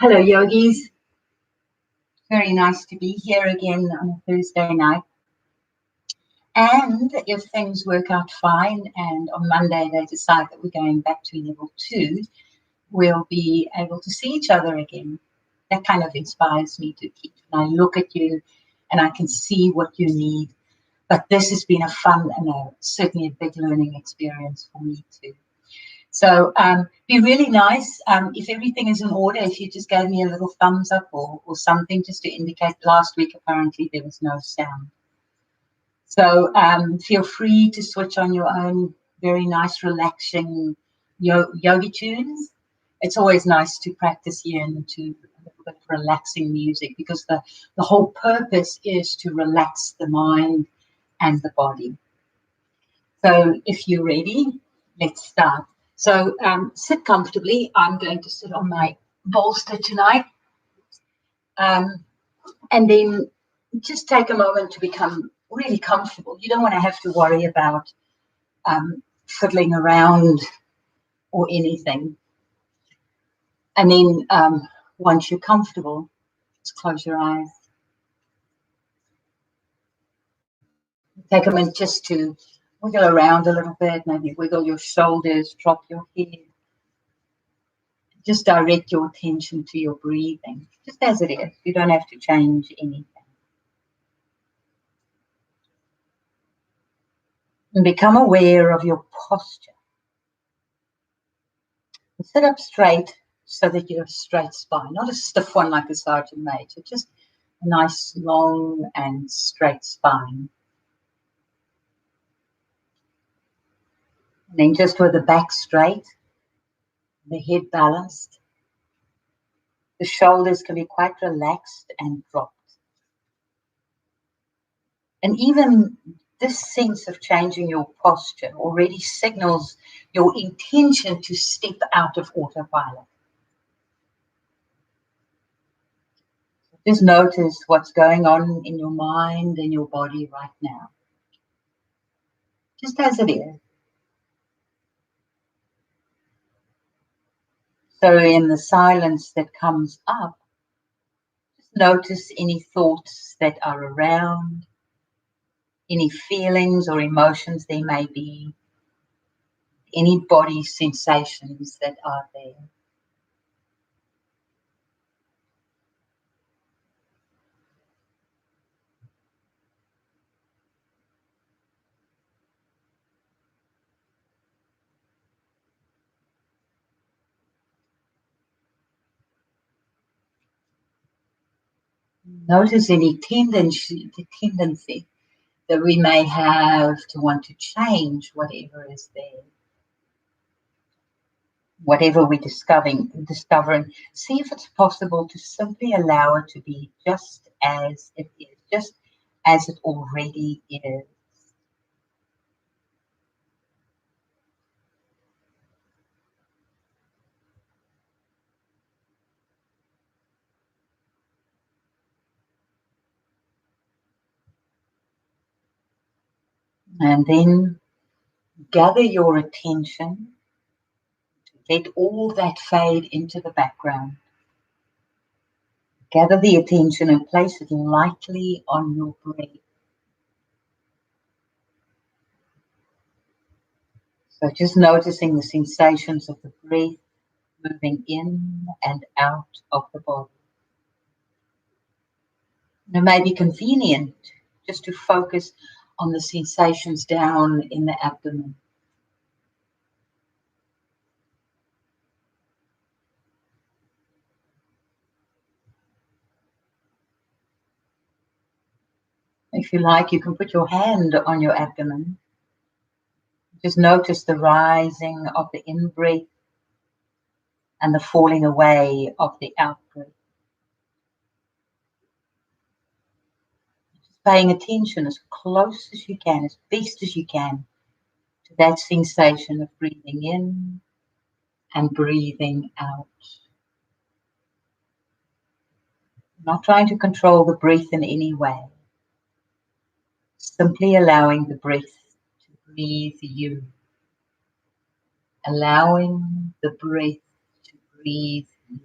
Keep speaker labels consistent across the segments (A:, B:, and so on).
A: Hello, yogis. Very nice to be here again on a Thursday night. And if things work out fine and on Monday they decide that we're going back to level 2, we'll be able to see each other again. That kind of inspires me to keep. And I look at you and I can see what you need. But this has been a fun and certainly a big learning experience for me too. So be really nice if everything is in order, if you just gave me a little thumbs up or something just to indicate. Last week apparently there was no sound. So feel free to switch on your own very nice relaxing yoga tunes. It's always nice to practice here and to a little bit of relaxing music because the whole purpose is to relax the mind and the body. So if you're ready, let's start. So sit comfortably. I'm going to sit on my bolster tonight. And then just take a moment to become really comfortable. You don't want to have to worry about fiddling around or anything. And then once you're comfortable, just close your eyes. Take a minute just to wiggle around a little bit, maybe wiggle your shoulders, drop your head. Just direct your attention to your breathing, just as it is. You don't have to change anything. And become aware of your posture. And sit up straight so that you have a straight spine, not a stiff one like a sergeant major, just a nice, long and straight spine. And then just with the back straight, the head balanced. The shoulders can be quite relaxed and dropped. And even this sense of changing your posture already signals your intention to step out of autopilot. Just notice what's going on in your mind and your body right now. Just as it is. So in the silence that comes up, just notice any thoughts that are around, any feelings or emotions there may be, any body sensations that are there. Notice any tendency that we may have to want to change whatever is there. Whatever we're discovering, see if it's possible to simply allow it to be just as it is, just as it already is. And then gather your attention, let all that fade into the background. Gather the attention and place it lightly on your breath. So just noticing the sensations of the breath moving in and out of the body. And it may be convenient just to focus on the sensations down in the abdomen. If you like, you can put your hand on your abdomen. Just notice the rising of the in-breath and the falling away of the out-breath. Just paying attention as close as you can, as best as you can, to that sensation of breathing in and breathing out. Not trying to control the breath in any way. Simply allowing the breath to breathe you. Allowing the breath to breathe you.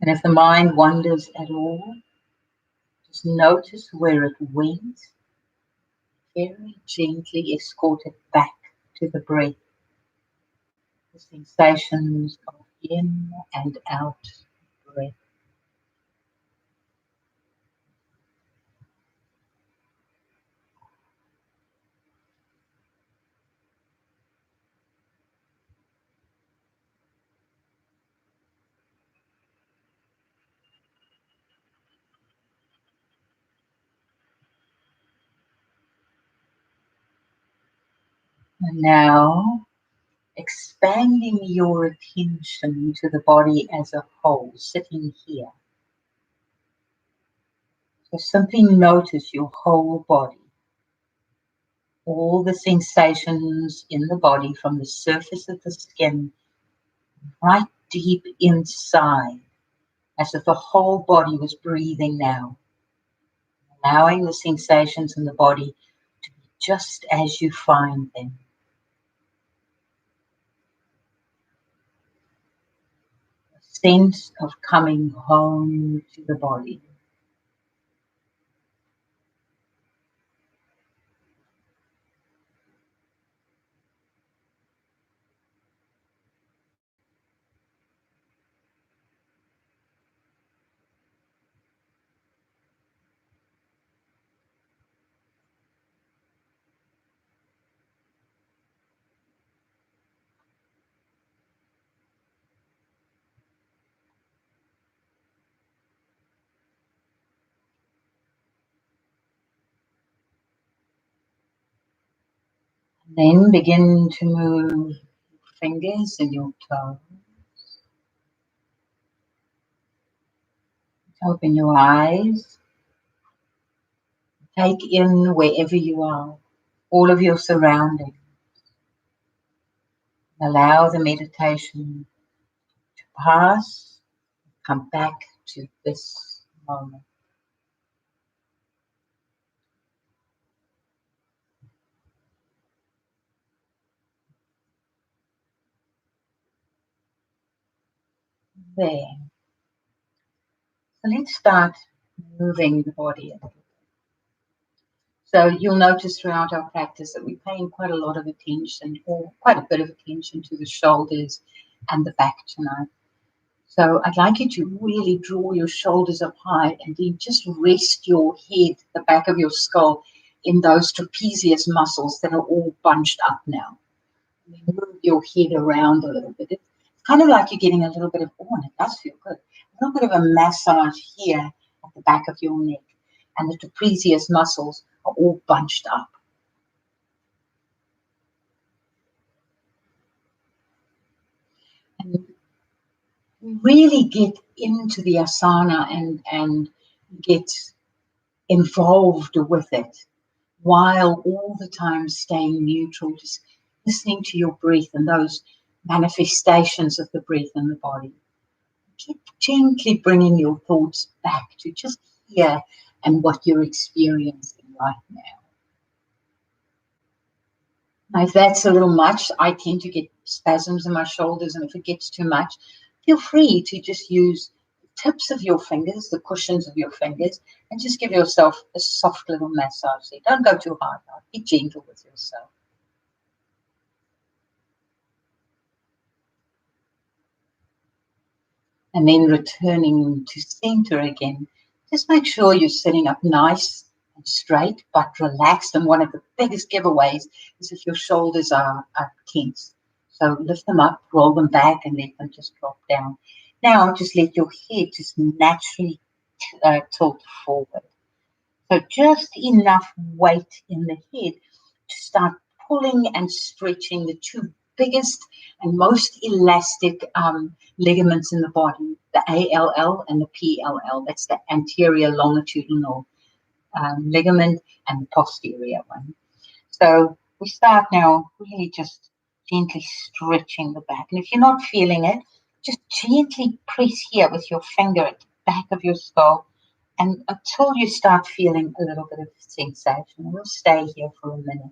A: And if the mind wanders at all, just notice where it went, very gently escort it back to the breath, the sensations of in and out breath. And now, expanding your attention to the body as a whole, sitting here. So simply notice your whole body, all the sensations in the body from the surface of the skin right deep inside, as if the whole body was breathing now, allowing the sensations in the body to be just as you find them. A sense of coming home to the body. Then begin to move your fingers and your toes. Open your eyes. Take in wherever you are, all of your surroundings. Allow the meditation to pass. Come back to this moment. There. So let's start moving the body a little bit. So you'll notice throughout our practice that we're paying quite a lot of attention, or quite a bit of attention, to the shoulders and the back tonight. So I'd like you to really draw your shoulders up high and then just rest your head, the back of your skull, in those trapezius muscles that are all bunched up now. Move your head around a little bit. It's kind of like you're getting a little bit of, and it does feel good, a little bit of a massage here at the back of your neck. And the trapezius muscles are all bunched up. And really get into the asana and get involved with it while all the time staying neutral, just listening to your breath and those manifestations of the breath in the body. Keep gently bringing your thoughts back to just here and what you're experiencing right now. Now, if that's a little much, I tend to get spasms in my shoulders, and if it gets too much, feel free to just use the tips of your fingers, the cushions of your fingers, and just give yourself a soft little massage there. Don't go too hard. Be gentle with yourself. And then returning to center again, just make sure you're sitting up nice and straight, but relaxed. And one of the biggest giveaways is if your shoulders are tense. So lift them up, roll them back, and let them just drop down. Now just let your head just naturally tilt forward. So just enough weight in the head to start pulling and stretching the two biggest and most elastic ligaments in the body, the ALL and the PLL. That's the anterior longitudinal ligament and the posterior one. So we start now really just gently stretching the back. And if you're not feeling it, just gently press here with your finger at the back of your skull, and until you start feeling a little bit of sensation. We'll stay here for a minute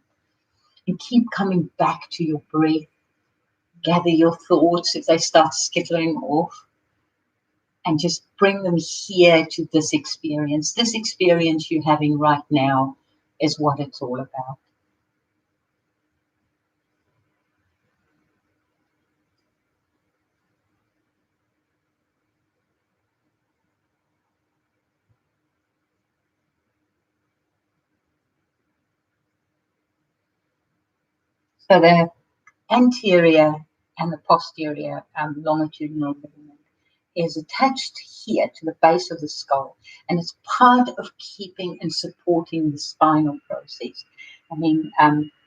A: and keep coming back to your breath. Gather your thoughts if they start skittering off. and just bring them here to this experience. This experience you're having right now is what it's all about. So the anterior and the posterior longitudinal ligament is attached here to the base of the skull, and it's part of keeping and supporting the spinal process. I mean,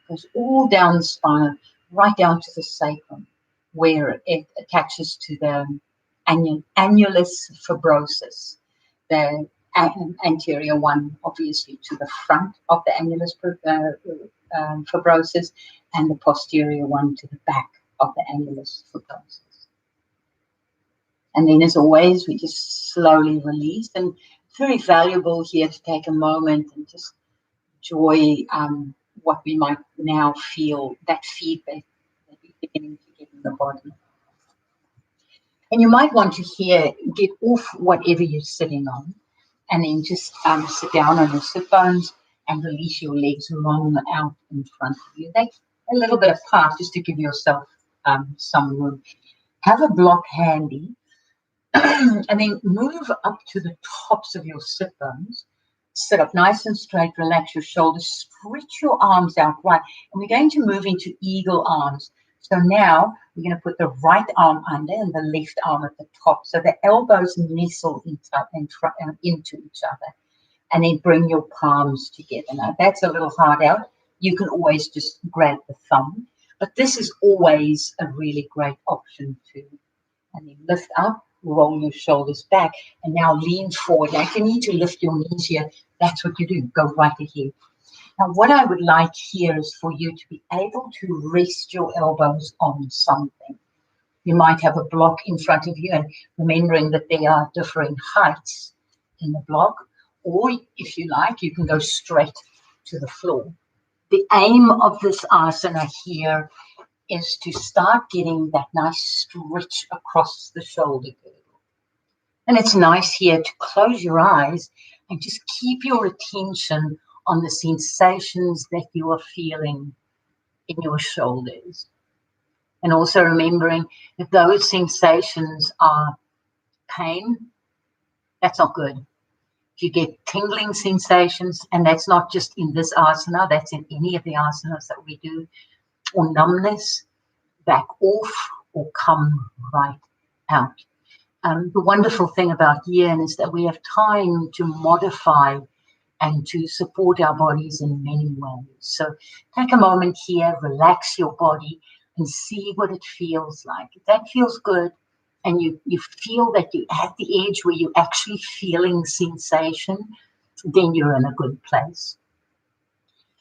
A: goes all down the spine, right down to the sacrum, where it attaches to the annulus fibrosus, the anterior one, obviously, to the front of the annulus fibrosus, and the posterior one to the back of the annulus fibrosus. And then, as always, we just slowly release. And it's very valuable here to take a moment and just enjoy what we might now feel, that feedback that we're beginning to get in the body. And you might want to get off whatever you're sitting on, and then just sit down on your sit bones and release your legs long out in front of you. They're a little bit apart just to give yourself some room. Have a block handy. And then move up to the tops of your sit bones. Sit up nice and straight, relax your shoulders, stretch your arms out wide. And we're going to move into eagle arms. So now we're going to put the right arm under and the left arm at the top. So the elbows nestle into each other. And then bring your palms together. Now that's a little hard out. You can always just grab the thumb. But this is always a really great option too. And then lift up, roll your shoulders back, and now lean forward. Now, if you need to lift your knees here, that's what you do. Go right ahead. Now, what I would like here is for you to be able to rest your elbows on something. You might have a block in front of you, and remembering that there are differing heights in the block, or if you like, you can go straight to the floor. The aim of this asana here is to start getting that nice stretch across the shoulder girdle. And it's nice here to close your eyes and just keep your attention on the sensations that you are feeling in your shoulders. And also remembering that those sensations are pain, that's not good. If you get tingling sensations, and that's not just in this asana, that's in any of the asanas that we do, or numbness, back off or come right out. The wonderful thing about Yin is that we have time to modify and to support our bodies in many ways. So take a moment here, relax your body and see what it feels like. If that feels good and you feel that you're at the edge where you're actually feeling sensation, then you're in a good place.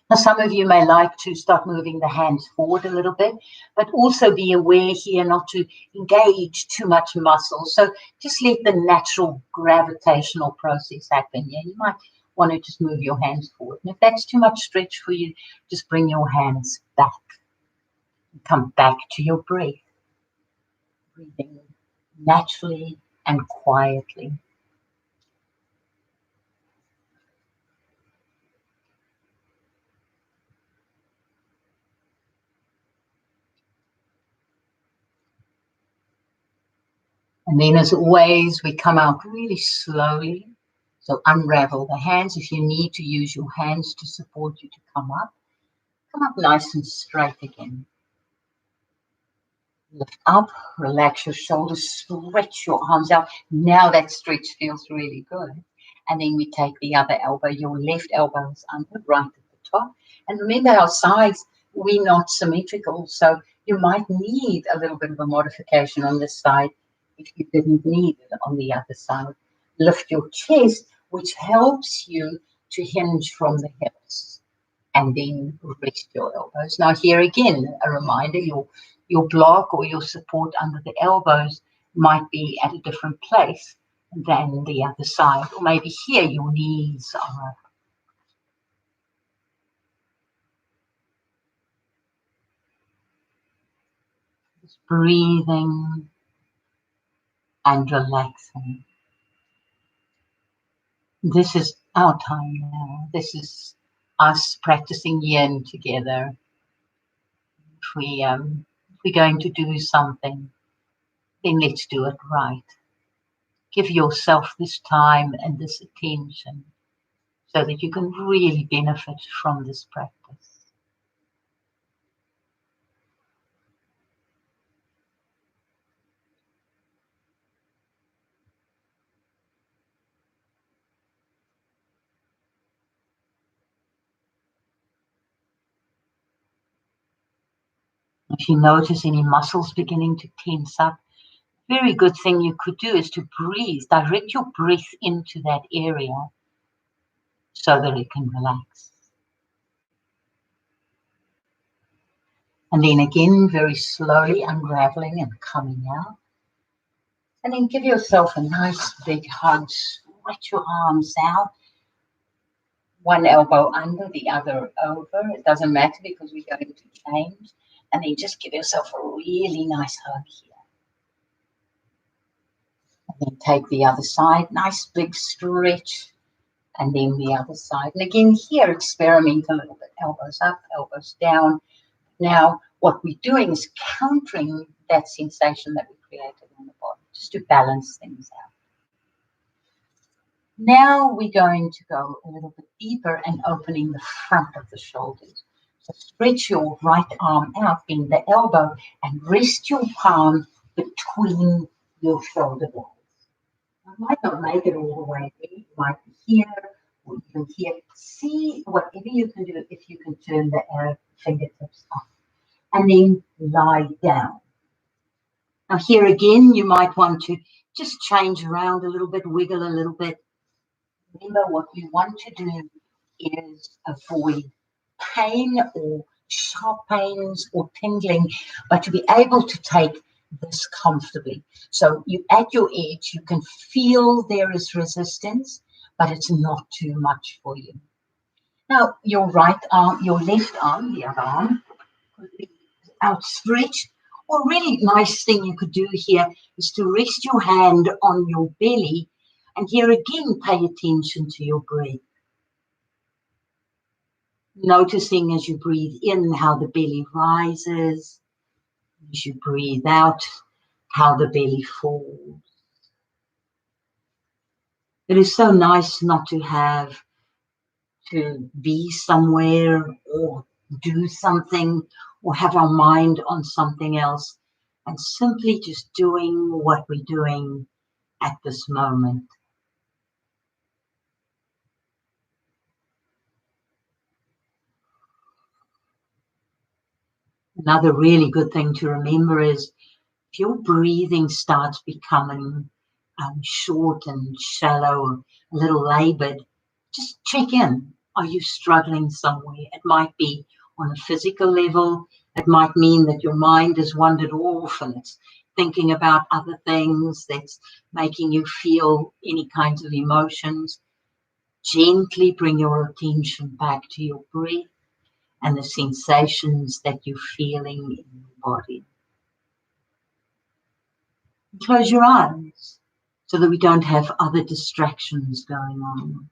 A: Now, some of you may like to start moving the hands forward a little bit, but also be aware here not to engage too much muscle. So just let the natural gravitational process happen. Yeah, you might want to just move your hands forward. And if that's too much stretch for you, just bring your hands back. Come back to your breath. Breathing naturally and quietly. And then, as always, we come out really slowly. So unravel the hands. If you need to use your hands to support you to come up nice and straight again. Lift up, relax your shoulders, stretch your arms out. Now that stretch feels really good. And then we take the other elbow, your left elbow is under, right at the top. And remember, our sides, we're not symmetrical. So you might need a little bit of a modification on this side if you didn't need it on the other side. Lift your chest, which helps you to hinge from the hips, and then rest your elbows. Now here again, a reminder, your block or your support under the elbows might be at a different place than the other side, or maybe here your knees are up. Just breathing and relaxing. This is our time now. This is us practicing yin together. If we're going to do something, then let's do it right. Give yourself this time and this attention so that you can really benefit from this practice. If you notice any muscles beginning to tense up, very good thing you could do is to breathe, direct your breath into that area so that it can relax. And then again, very slowly unraveling and coming out. And then give yourself a nice big hug, stretch your arms out, one elbow under, the other over. It doesn't matter because we're going to change. And then just give yourself a really nice hug here. And then take the other side, nice big stretch. And then the other side. And again, here, experiment a little bit. Elbows up, elbows down. Now, what we're doing is countering that sensation that we created on the body, just to balance things out. Now we're going to go a little bit deeper and opening the front of the shoulders. So stretch your right arm out, bend the elbow, and rest your palm between your shoulder blades. I might not make it all the way there. You might be here, or you can here. See whatever you can do if you can turn the fingertips up. And then lie down. Now here again, you might want to just change around a little bit, wiggle a little bit. Remember, what you want to do is avoid pain or sharp pains or tingling, but to be able to take this comfortably. So you at your edge, you can feel there is resistance, but it's not too much for you. Now, your right arm, your left arm, the other arm, could be outstretched. Or a really nice thing you could do here is to rest your hand on your belly, and here again pay attention to your breath. Noticing as you breathe in how the belly rises, as you breathe out how the belly falls. It is so nice not to have to be somewhere or do something or have our mind on something else, and simply just doing what we're doing at this moment. Another really good thing to remember is if your breathing starts becoming short and shallow, a little labored, just check in. Are you struggling somewhere? It might be on a physical level. It might mean that your mind has wandered off and it's thinking about other things that's making you feel any kinds of emotions. Gently bring your attention back to your breath and the sensations that you're feeling in your body. Close your eyes so that we don't have other distractions going on.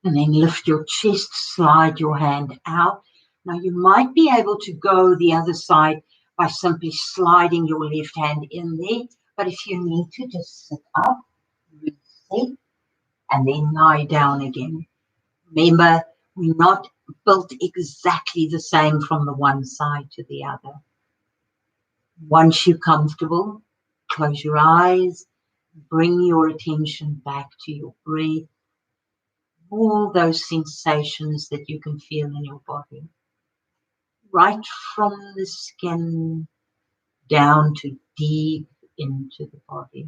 A: And then lift your chest, slide your hand out. Now you might be able to go the other side by simply sliding your left hand in there, But if you need to, just sit up, reset, and then lie down again. Remember, we're not built exactly the same from the one side to the other. Once you're comfortable, close your eyes, bring your attention back to your breath, all those sensations that you can feel in your body, right from the skin down to deep into the body.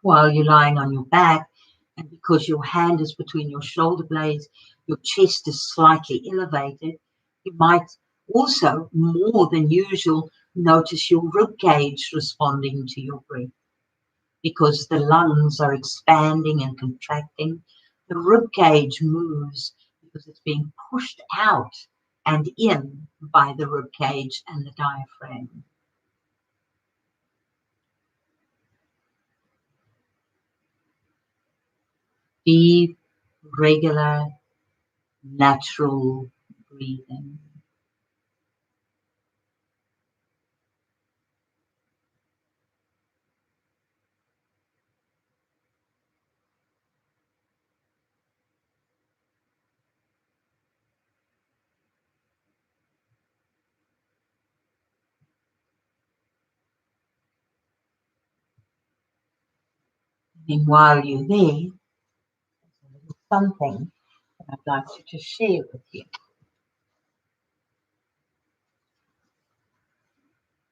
A: While you're lying on your back, and because your hand is between your shoulder blades, your chest is slightly elevated, you might also, more than usual, notice your rib cage responding to your breath. Because the lungs are expanding and contracting, the rib cage moves because it's being pushed out and in by the rib cage and the diaphragm. Deep, regular, natural breathing. And while you're there, there's a little something that I'd like to just share with you.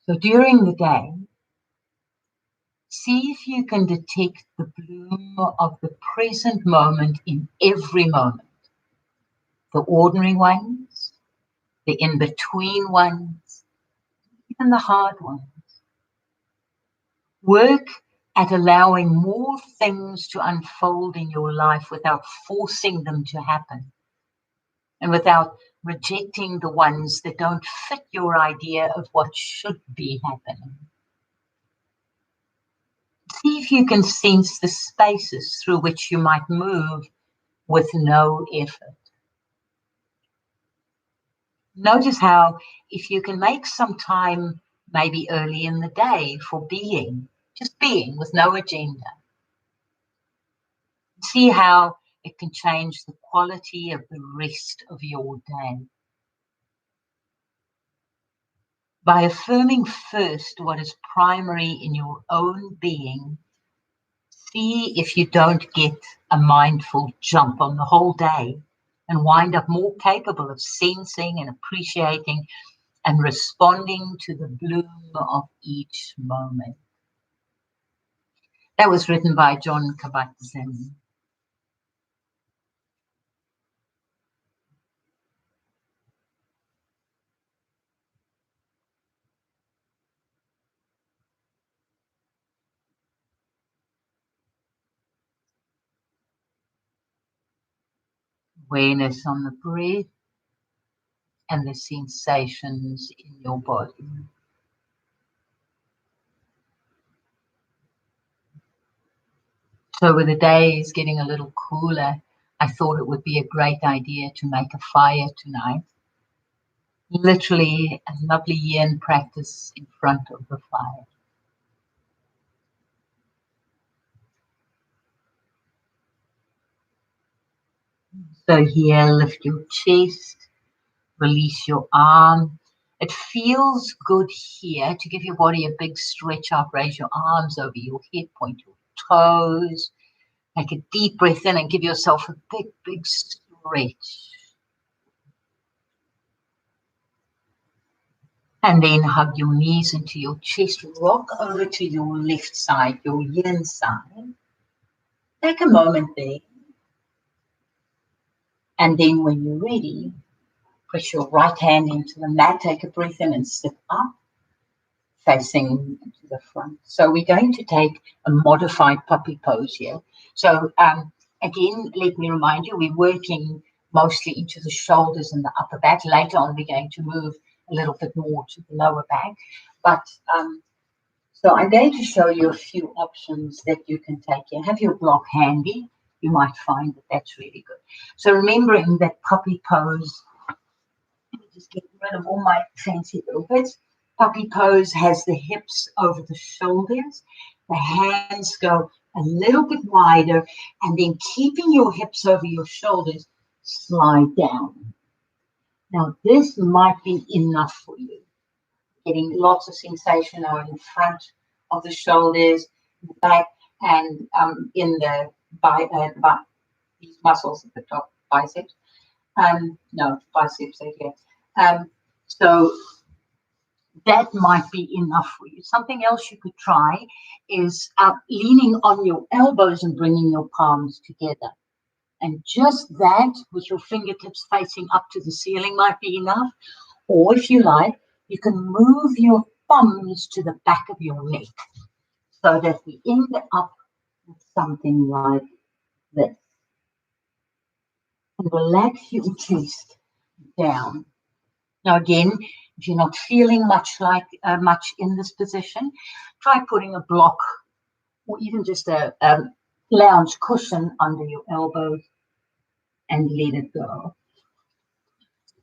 A: So during the day, see if you can detect the bloom of the present moment in every moment. The ordinary ones, the in-between ones, even the hard ones. Work at allowing more things to unfold in your life without forcing them to happen and without rejecting the ones that don't fit your idea of what should be happening. See if you can sense the spaces through which you might move with no effort. Notice how if you can make some time, maybe early in the day, for being, just being with no agenda, see how it can change the quality of the rest of your day. By affirming first what is primary in your own being, see if you don't get a mindful jump on the whole day and wind up more capable of sensing and appreciating and responding to the bloom of each moment. That was written by Jon Kabat-Zinn. Awareness on the breath and the sensations in your body. So with the days getting a little cooler, I thought it would be a great idea to make a fire tonight. Literally a lovely yin practice in front of the fire. So here, lift your chest, release your arm. It feels good here to give your body a big stretch up. Raise your arms over your head, point your toes. Take a deep breath in and give yourself a big, big stretch. And then hug your knees into your chest. Rock over to your left side, your yin side. Take a moment there. And then when you're ready, press your right hand into the mat. Take a breath in and sit up, facing to the front. So we're going to take a modified puppy pose here. So again, let me remind you, we're working mostly into the shoulders and the upper back. Later on, we're going to move a little bit more to the lower back. But so I'm going to show you a few options that you can take here. Have your block handy. You might find that that's really good. So remembering that puppy pose Just get rid of all my fancy little bits. Puppy pose has the hips over the shoulders. The hands go a little bit wider, and then keeping your hips over your shoulders, slide down. Now, this might be enough for you. Getting lots of sensation now in front of the shoulders, back, and in the these muscles at the top, biceps. No, biceps are here. So that might be enough for you. Something else you could try is leaning on your elbows and bringing your palms together. And just that, with your fingertips facing up to the ceiling, might be enough. Or if you like, you can move your thumbs to the back of your neck so that we end up with something like this. And relax your chest down. Now again, if you're not feeling much in this position, try putting a block or even just a lounge cushion under your elbows and let it go.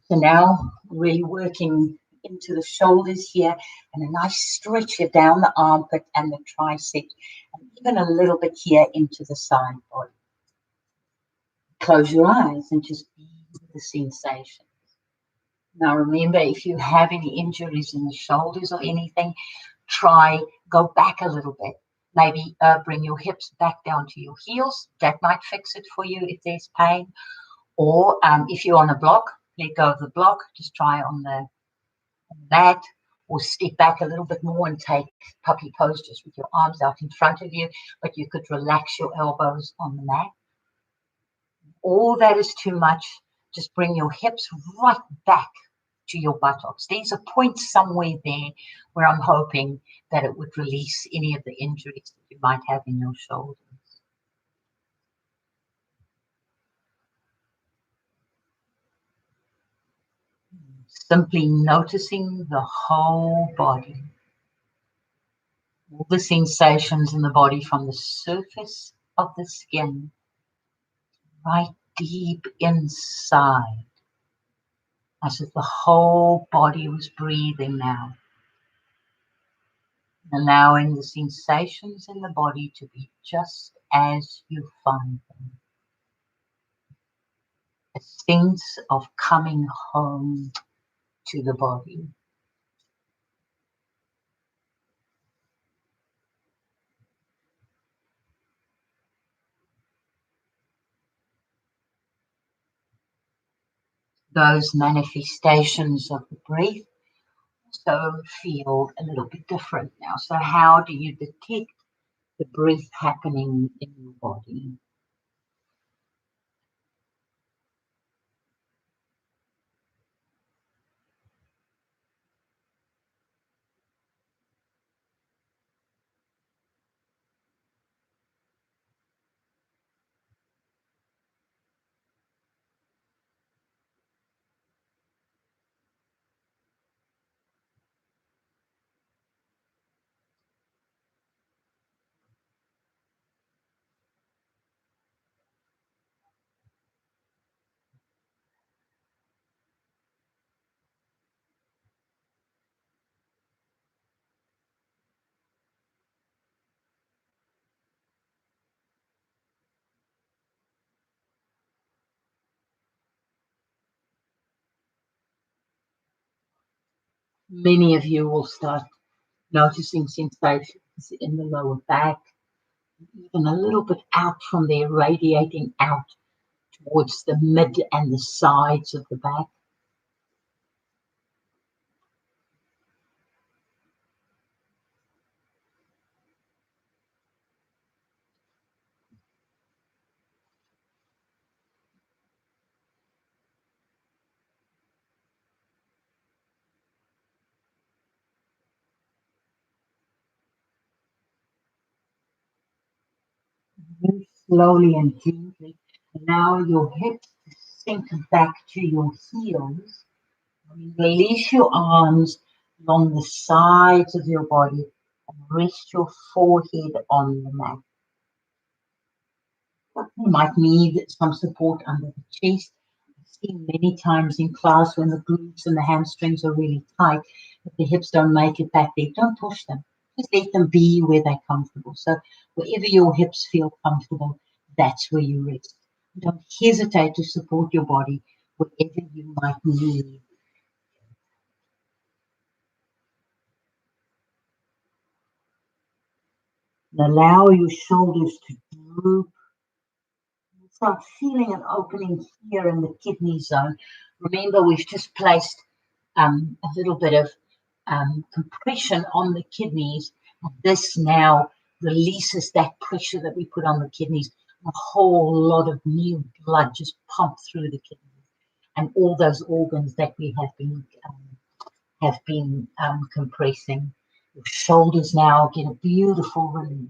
A: So now really working into the shoulders here, and a nice stretch here down the armpit and the tricep, and even a little bit here into the side body. Close your eyes and just be with the sensation. Now remember, if you have any injuries in the shoulders or anything, go back a little bit. Maybe bring your hips back down to your heels. That might fix it for you if there's pain. Or if you're on a block, let go of the block. Just try on the mat, or step back a little bit more and take puppy pose just with your arms out in front of you. But you could relax your elbows on the mat. All that is too much. Just bring your hips right back to your buttocks. There's a point somewhere there where I'm hoping that it would release any of the injuries that you might have in your shoulders. Simply noticing the whole body, all the sensations in the body from the surface of the skin right deep inside, as if the whole body was breathing now. Allowing the sensations in the body to be just as you find them. A sense of coming home to the body. Those manifestations of the breath also feel a little bit different now. So how do you detect the breath happening in your body? Many of you will start noticing sensations in the lower back, even a little bit out from there, radiating out towards the mid and the sides of the back. Very slowly and gently allow your hips to sink back to your heels. Release your arms along the sides of your body and rest your forehead on the mat. You might need some support under the chest. seen many times in class when the glutes and the hamstrings are really tight, if the hips don't make it back there, don't push them. Just let them be where they're comfortable. So wherever your hips feel comfortable, that's where you rest. Don't hesitate to support your body wherever you might need. And allow your shoulders to droop. Start feeling an opening here in the kidney zone. Remember, we've just placed a little bit of compression on the kidneys. And this now releases that pressure that we put on the kidneys. A whole lot of new blood just pumped through the kidneys and all those organs that we have been compressing. Your shoulders now get a beautiful release.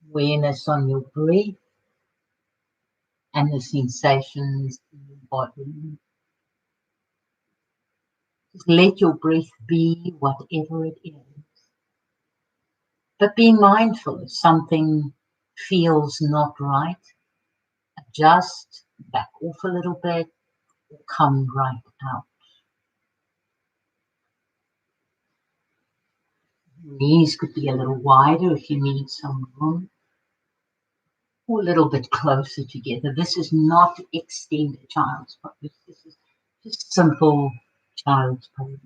A: Awareness on your breath and the sensations in your body. Just let your breath be whatever it is. But be mindful if something feels not right, adjust, back off a little bit, or come right out. Knees could be a little wider if you need some room, or a little bit closer together. This is not extended child's pose. This is just simple child's pose.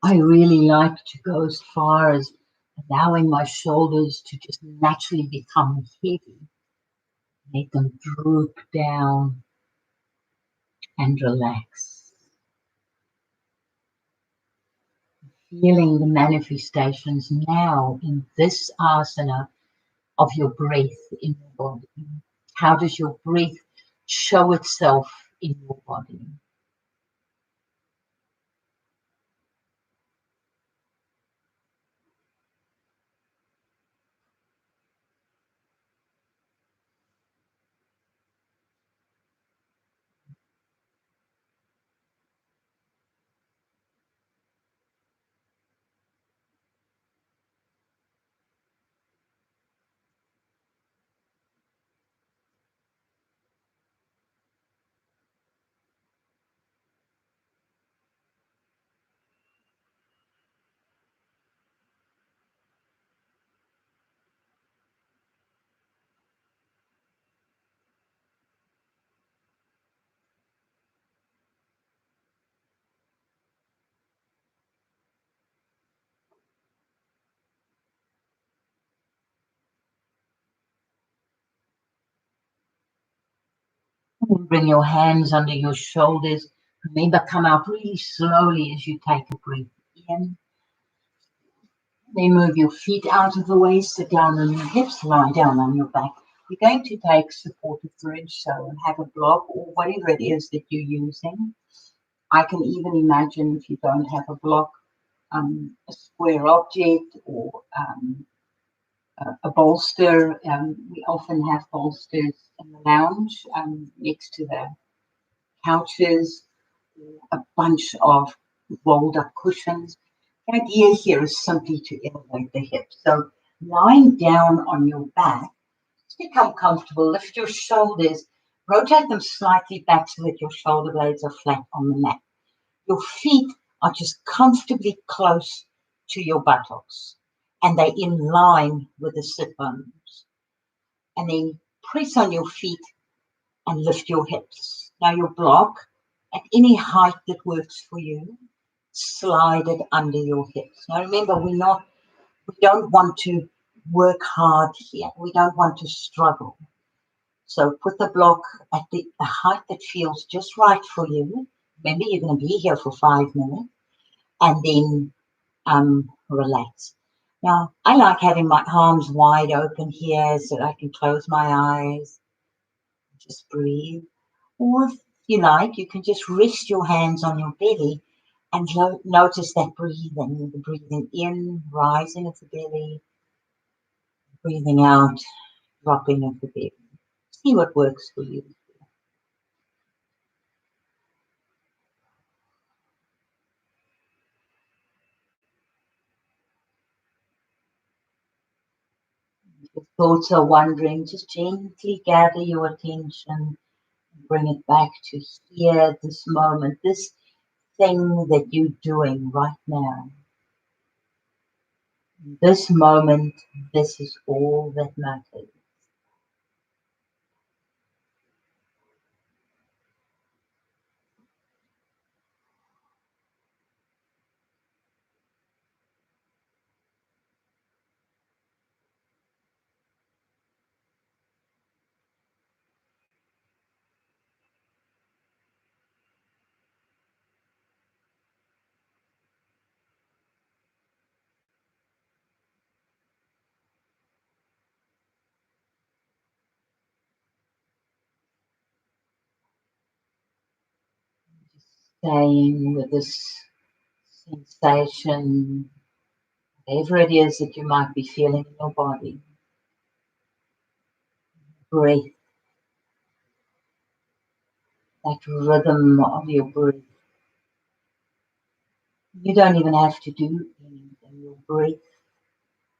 A: I really like to go as far as allowing my shoulders to just naturally become heavy. Let them droop down and relax. Feeling the manifestations now in this asana of your breath in your body. How does your breath show itself in your body? Bring your hands under your shoulders. Remember, come out really slowly as you take a breath in. Then move your feet out of the way, sit down on your hips, lie down on your back. You're going to take supported bridge, so have a block or whatever it is that you're using. I can even imagine if you don't have a block, a square object or a bolster. We often have bolsters in the lounge next to the couches, a bunch of rolled up cushions. The idea here is simply to elevate the hips. So lying down on your back, just become comfortable, lift your shoulders, rotate them slightly back so that your shoulder blades are flat on the mat. Your feet are just comfortably close to your buttocks and they're in line with the sit bones. And then press on your feet and lift your hips. Now your block, at any height that works for you, slide it under your hips. Now remember, we don't want to work hard here. We don't want to struggle. So put the block at the height that feels just right for you. Remember, you're going to be here for 5 minutes, and then relax. Now, I like having my arms wide open here so that I can close my eyes, just breathe. Or if you like, you can just rest your hands on your belly and notice that breathing, the breathing in, rising of the belly, breathing out, dropping of the belly. See what works for you. If thoughts are wandering, just gently gather your attention, bring it back to here, this moment, this thing that you're doing right now. This moment, this is all that matters. Just staying with this sensation, whatever it is that you might be feeling in your body. Breath, that rhythm of your breath. You don't even have to do anything. Your breath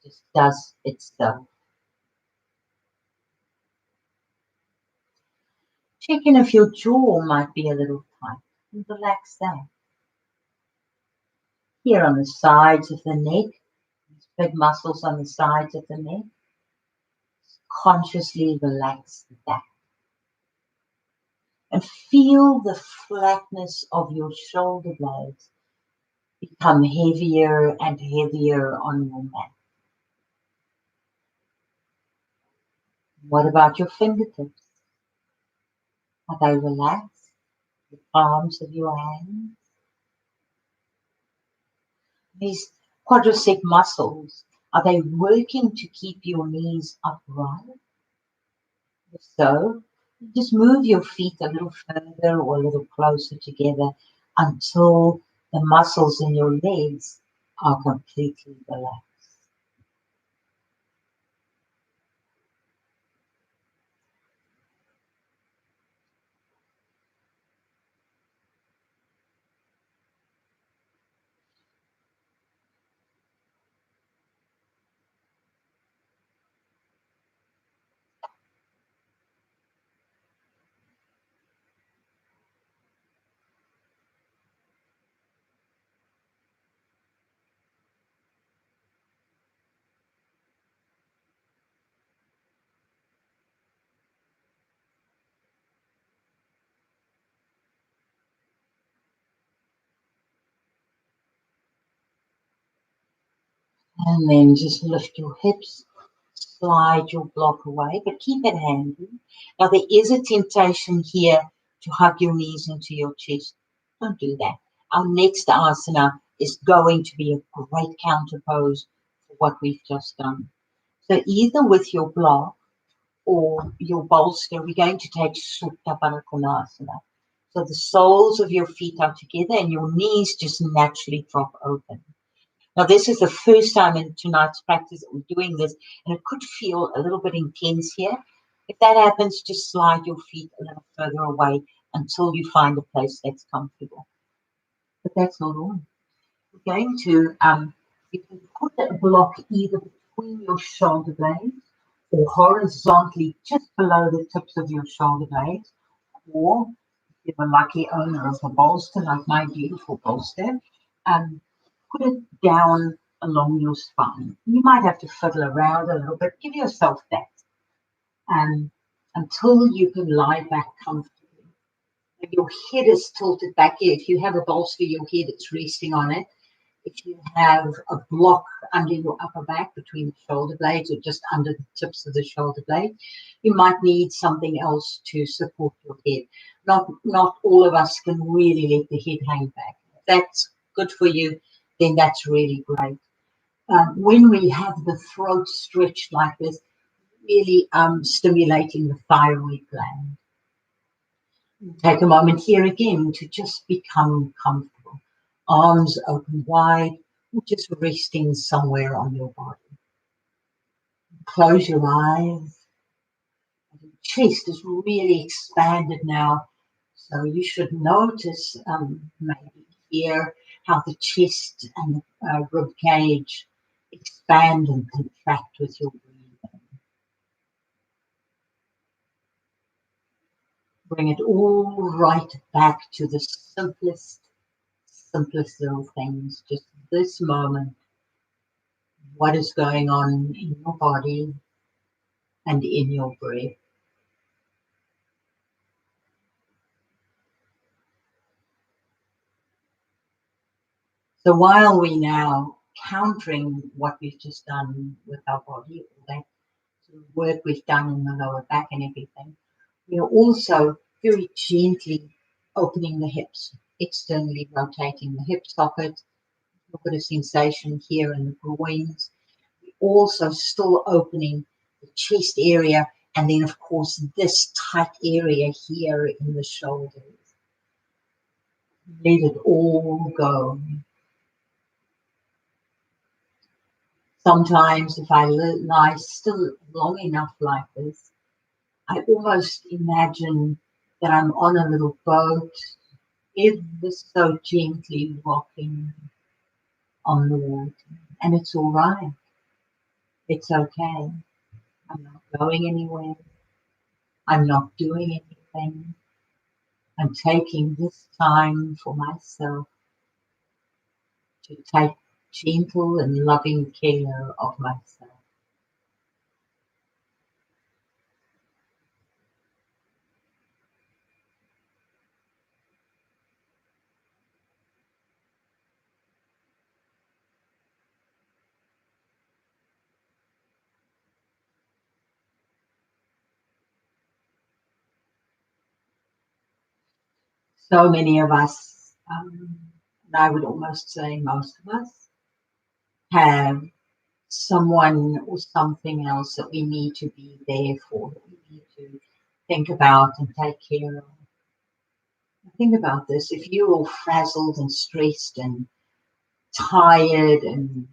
A: just does itself. Check in if your jaw might be a little tight and relax that. Here on the sides of the neck, these big muscles on the sides of the neck, consciously relax that. And feel the flatness of your shoulder blades become heavier and heavier on your mat. What about your fingertips? Are they relaxed? The palms of your hands? These quadricep muscles, are they working to keep your knees upright? If so, just move your feet a little further or a little closer together until the muscles in your legs are completely relaxed. And then just lift your hips, slide your block away, but keep it handy. Now, there is a temptation here to hug your knees into your chest. Don't do that. Our next asana is going to be a great counter pose for what we've just done. So either with your block or your bolster, we're going to take Supta Baddha Konasana. So the soles of your feet are together and your knees just naturally drop open. Now, this is the first time in tonight's practice that we're doing this, and it could feel a little bit intense here. If that happens, just slide your feet a little further away until you find a place that's comfortable. But that's not all. We're going to, you can put a block either between your shoulder blades or horizontally just below the tips of your shoulder blades, or if you're a lucky owner of a bolster, like my beautiful bolster, put it down along your spine. You might have to fiddle around a little bit. Give yourself that. until you can lie back comfortably. And your head is tilted back. If you have a bolster, your head is resting on it. If you have a block under your upper back between the shoulder blades or just under the tips of the shoulder blade, you might need something else to support your head. Not all of us can really let the head hang back. If that's good for you, then that's really great. When we have the throat stretched like this, really stimulating the thyroid gland. Take a moment here again to just become comfortable. Arms open wide, just resting somewhere on your body. Close your eyes. The chest is really expanded now, so you should notice maybe here how the chest and the rib cage expand and contract with your breathing. Bring it all right back to the simplest little things, just this moment. What is going on in your body and in your breath? So while we now countering what we've just done with our body, all that sort of work we've done in the lower back and everything, we are also very gently opening the hips, externally rotating the hip socket. Look at a sensation here in the groins. Also still opening the chest area, and then of course this tight area here in the shoulders. Let it all go. Sometimes if I lie still long enough like this, I almost imagine that I'm on a little boat, ever so gently rocking on the water. And it's all right. It's okay. I'm not going anywhere. I'm not doing anything. I'm taking this time for myself to take gentle and loving care of myself. So many of us, and I would almost say most of us, have someone or something else that we need to be there for, that we need to think about and take care of. Think about this. If you're all frazzled and stressed and tired and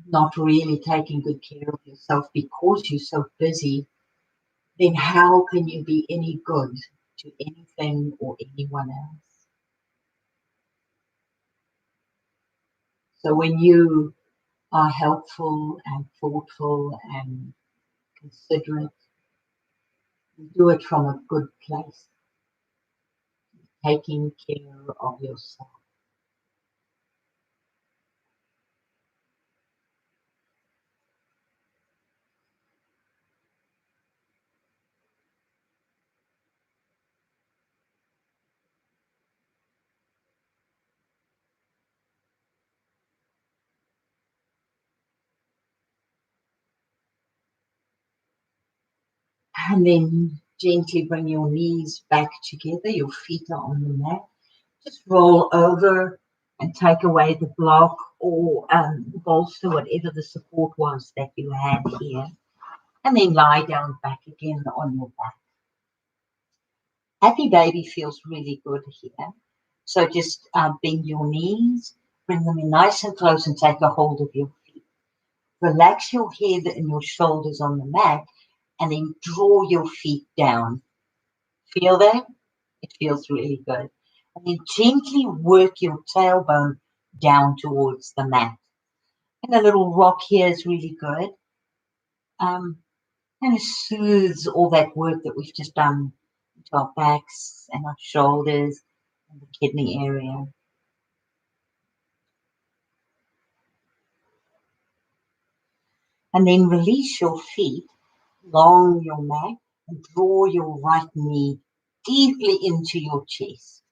A: not really taking good care of yourself because you're so busy, then how can you be any good to anything or anyone else? So when you are helpful and thoughtful and considerate, you do it from a good place, taking care of yourself. And then gently bring your knees back together, your feet are on the mat. Just roll over and take away the block or the bolster, whatever the support was that you had here. And then lie down back again on your back. Happy baby feels really good here. So just bend your knees, bring them in nice and close and take a hold of your feet. Relax your head and your shoulders on the mat and then draw your feet down. Feel that? It feels really good. And then gently work your tailbone down towards the mat. And a little rock here is really good. And it soothes all that work that we've just done into our backs and our shoulders and the kidney area. And then release your feet. along your mat and draw your right knee deeply into your chest.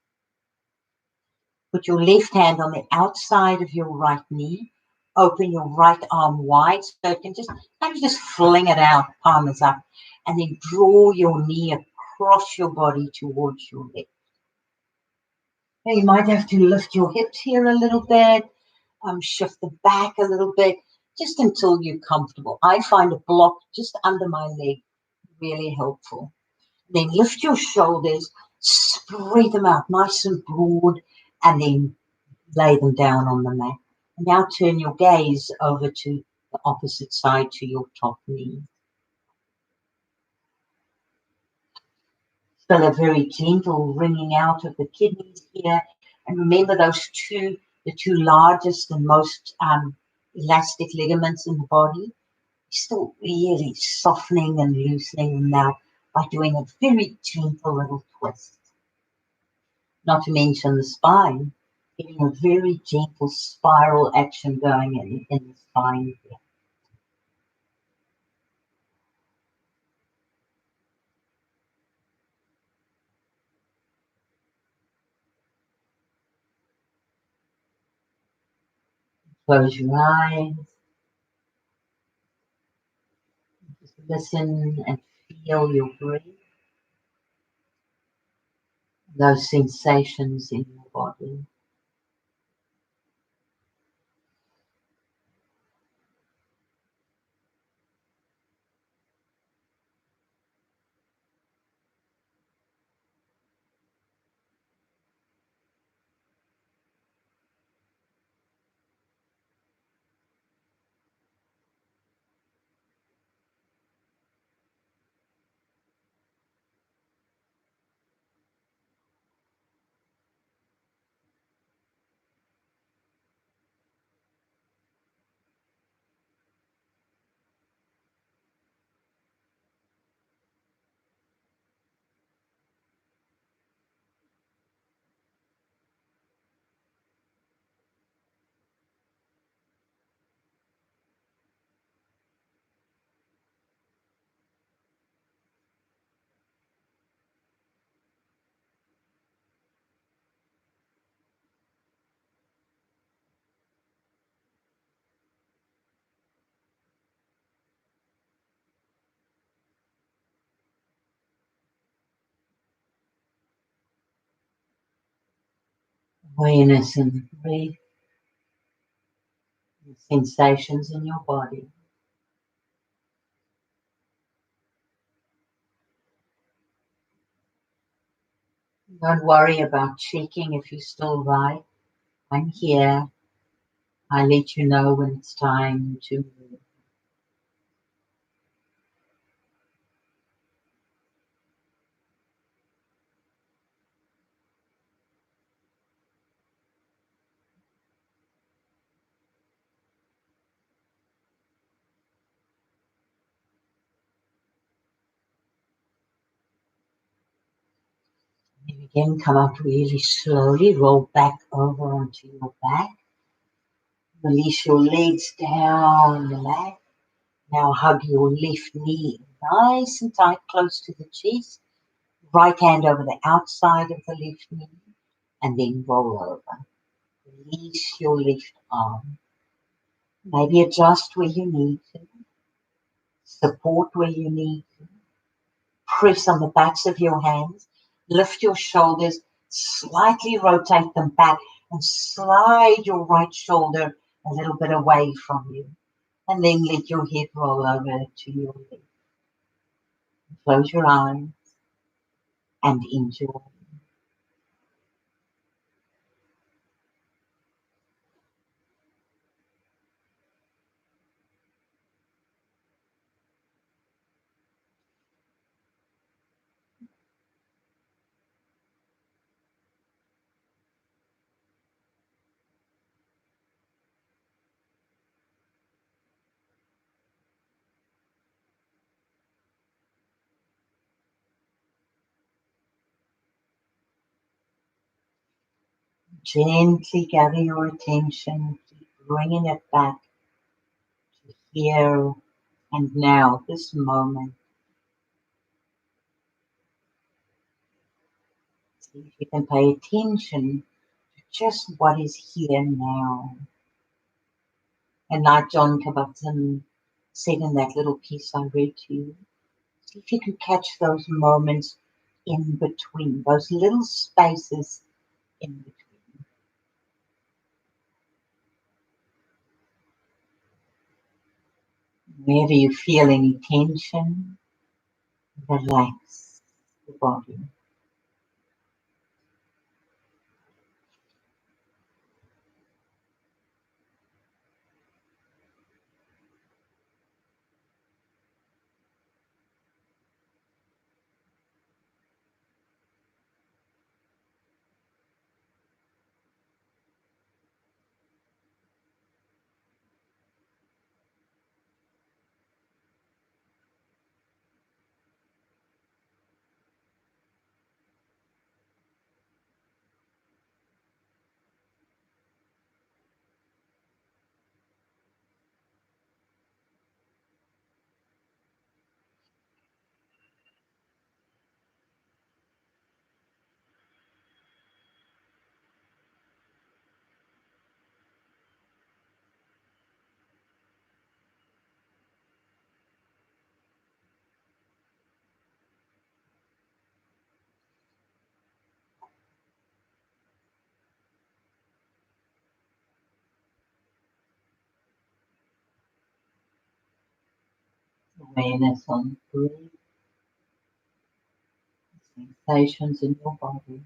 A: Put your left hand on the outside of your right knee. Open your right arm wide so it can just fling it out, palm is up, and then draw your knee across your body towards your left. Now you might have to lift your hips here a little bit, shift the back a little bit, just until you're comfortable. I find a block just under my leg really helpful. Then lift your shoulders, spread them out nice and broad, and then lay them down on the mat. And now turn your gaze over to the opposite side to your top knee. Feel a very gentle wringing out of the kidneys here. And remember the two largest and most elastic ligaments in the body. Still really softening and loosening them now by doing a very gentle little twist. Not to mention the spine, getting a very gentle spiral action going in the spine here. Close your eyes. Just listen and feel your breath. Those sensations in your body. Awareness in the breath, the sensations in your body. Don't worry about checking if you're still right. I'm here. I let you know when it's time to move. And again, come up really slowly. Roll back over onto your back. Release your legs down the mat. Now hug your left knee nice and tight, close to the chest. Right hand over the outside of the left knee, and then roll over. Release your left arm. Maybe adjust where you need to. Support where you need to. Press on the backs of your hands. Lift your shoulders. Slightly rotate them back and slide your right shoulder a little bit away from you. And then let your head roll over to your left. Close your eyes and enjoy. Gently gather your attention, keep bringing it back to here and now, this moment. See if you can pay attention to just what is here now. And like John Kabat-Zinn said in that little piece I read to you, see if you can catch those moments in between, those little spaces in between. Whenever you feel any tension, relax the body. Awareness on breath, sensations in your body.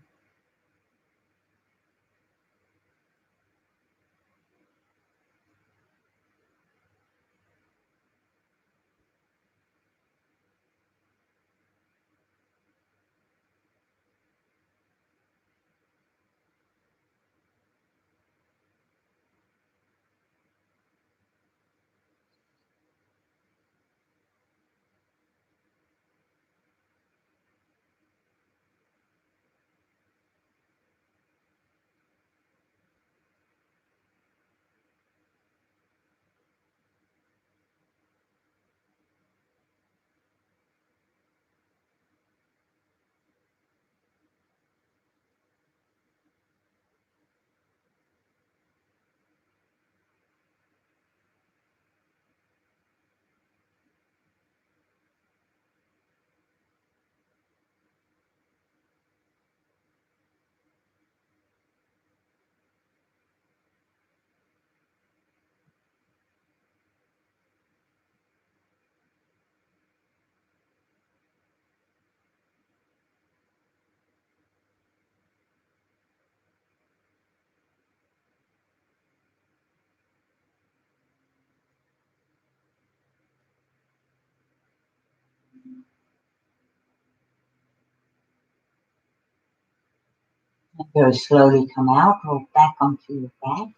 A: Very slowly come out, roll back onto your back.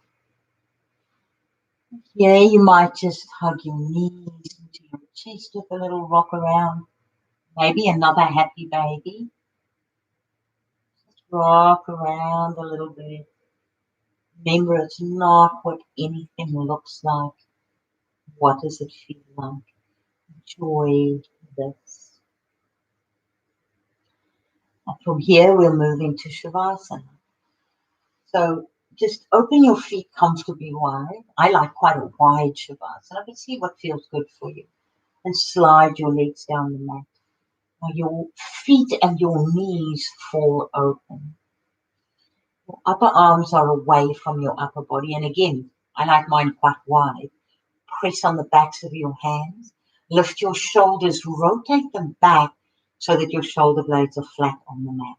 A: Here you might just hug your knees into your chest with a little rock around. Maybe another happy baby. Just rock around a little bit. Remember, it's not what anything looks like. What does it feel like? Enjoy this. And from here, we'll move into Shavasana. So just open your feet comfortably wide. I like quite a wide Shavasana, but see what feels good for you. And slide your legs down the mat. Now your feet and your knees fall open. Your upper arms are away from your upper body. And again, I like mine quite wide. Press on the backs of your hands. Lift your shoulders, rotate them back so that your shoulder blades are flat on the mat.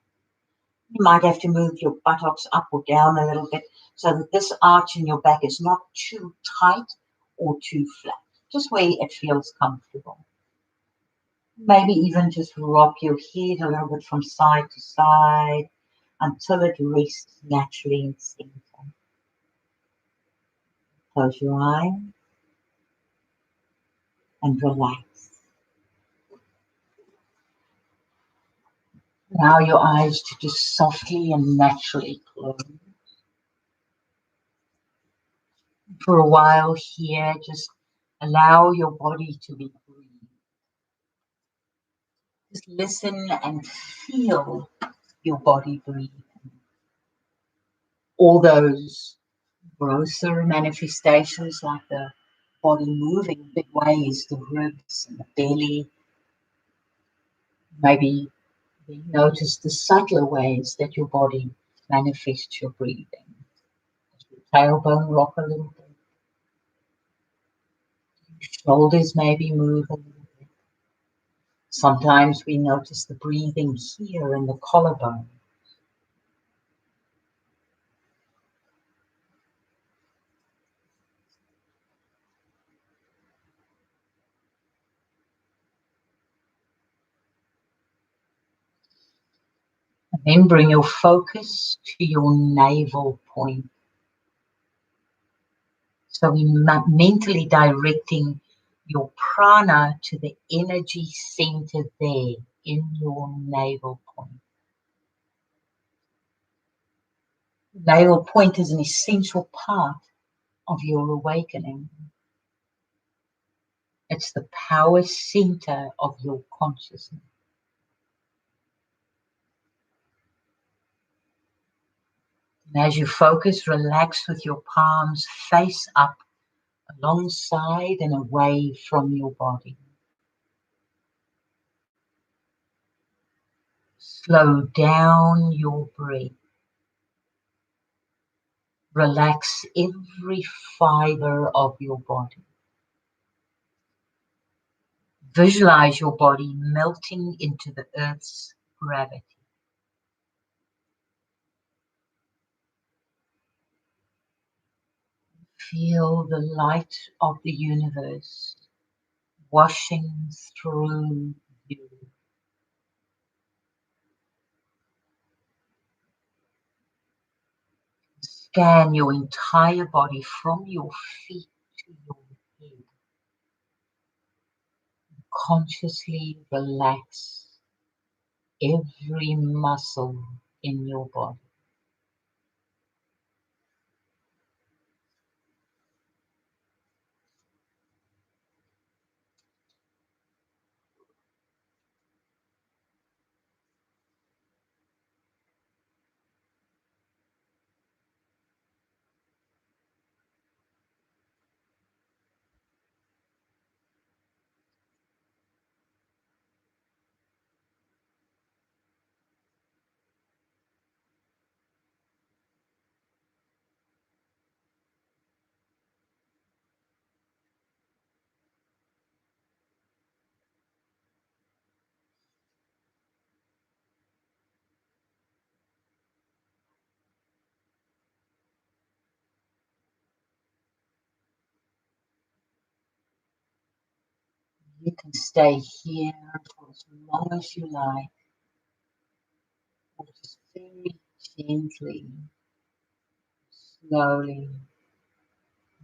A: You might have to move your buttocks up or down a little bit so that this arch in your back is not too tight or too flat, just where it feels comfortable. Maybe even just rock your head a little bit from side to side until it rests naturally in center. Close your eyes and relax. Allow your eyes to just softly and naturally close. For a while here, just allow your body to be breathed. Just listen and feel your body breathing. All those grosser manifestations like the body moving big ways, the ribs and the belly. Maybe notice the subtler ways that your body manifests your breathing. Your tailbone rock a little bit. Your shoulders maybe move a little bit. Sometimes we notice the breathing here in the collarbone. And then bring your focus to your navel point. So we're mentally directing your prana to the energy center there in your navel point. Navel point is an essential part of your awakening. It's the power center of your consciousness. And as you focus, relax with your palms face up, alongside and away from your body. Slow down your breath. Relax every fiber of your body. Visualize your body melting into the earth's gravity. Feel the light of the universe washing through you. Scan your entire body from your feet to your head. Consciously relax every muscle in your body. You can stay here for as long as you like, or just very gently, slowly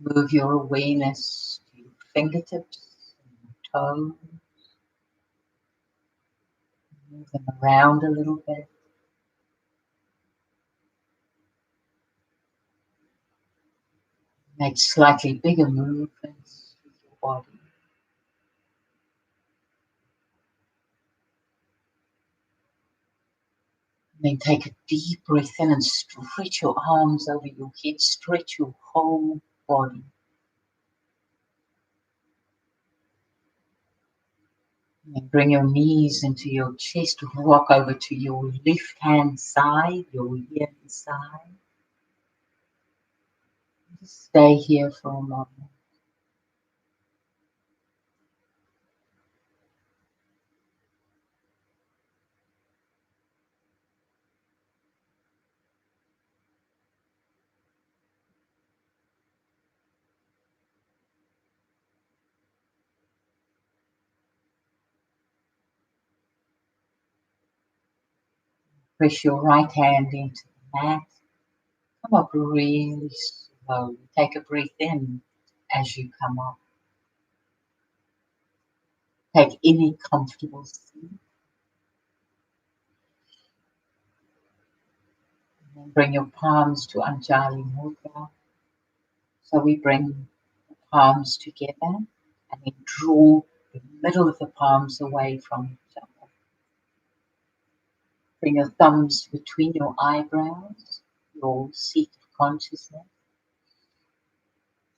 A: move your awareness to your fingertips and your toes. Move them around a little bit. Make slightly bigger movements with your body. Then take a deep breath in and stretch your arms over your head. Stretch your whole body. And bring your knees into your chest. Rock over to your left hand side, your here side. Just stay here for a moment. Press your right hand into the mat. Come up really slowly. Take a breath in as you come up. Take any comfortable seat. And then bring your palms to Anjali Mudra. So we bring the palms together and then draw the middle of the palms away from each other. Bring your thumbs between your eyebrows, your seat of consciousness.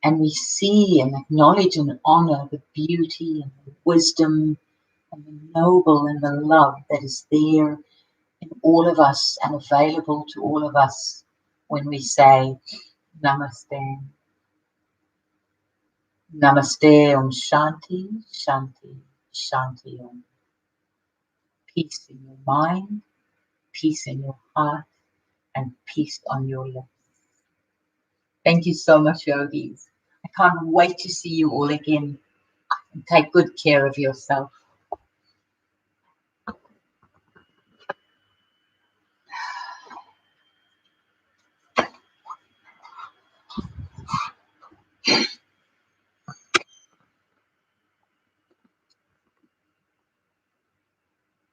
A: And we see and acknowledge and honor the beauty and the wisdom and the noble and the love that is there in all of us and available to all of us when we say Namaste. Namaste Om Shanti, Shanti, Shanti Om. Peace in your mind, peace in your heart, and peace on your lips. Thank you so much, yogis. I can't wait to see you all again. And take good care of yourself.